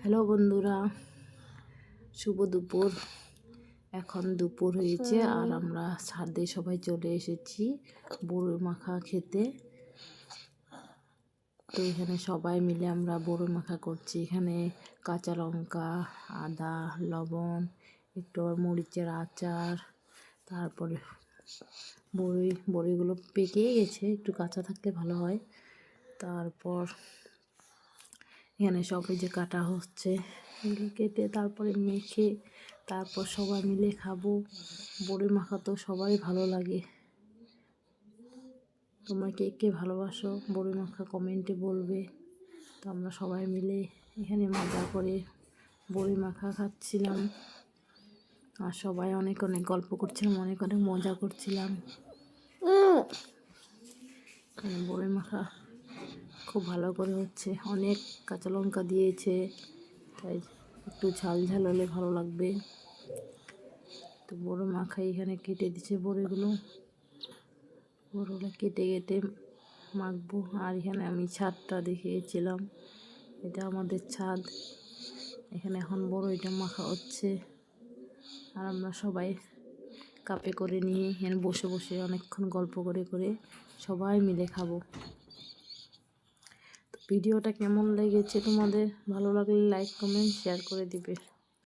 Hello বন্ধুরা, শুভ দুপুর। এখন দুপুর হয়েছে আর আমরা ছাদে সবাই চলে এসেছি বড়ই মাখা খেতে। তো এখানে সবাই মিলে আমরা বড়ই মাখা করছি। এখানে কাঁচা লঙ্কা, আদা, লবণ, একটু মরিচের আচার, তারপরে বড়িগুলো পেকে গেছে, একটু কাঁচা থাকলে ভালো হয়। তারপর এখানে সবাই যে কাটা হচ্ছে, এগুলো কেটে তারপরে মেখে তারপর সবাই মিলে খাবো। বড়ি মাখা তো সবাই ভালো লাগে। তোমরা কে কে ভালোবাসো বড়ি মাখা কমেন্টে বলবে। তো আমরা সবাই মিলে এখানে মজা করে বড়ি মাখা খাচ্ছিলাম আর সবাই অনেক অনেক গল্প করছিলাম, অনেক অনেক মজা করছিলাম। বড়ি মাখা খুব ভালো করে হচ্ছে, অনেক কাঁচা লঙ্কা দিয়েছে, তাই একটু ঝাল ঝাল হলে ভালো লাগবে। তো বড়ি মাখা এখানে কেটে দিচ্ছে, বড়িগুলো কেটে কেটে মাখবো। আর এখানে আমি ছাদটা দেখিয়েছিলাম, এটা আমাদের ছাদ। এখানে এখন বড়িটা মাখা হচ্ছে আর আমরা সবাই কাপে করে নিয়ে এখানে বসে বসে অনেকক্ষণ গল্প করে করে সবাই মিলে খাবো। ভিডিওটা কেমন লেগেছে তোমাদের? ভালো লাগলে লাইক, কমেন্ট, শেয়ার করে দিবে।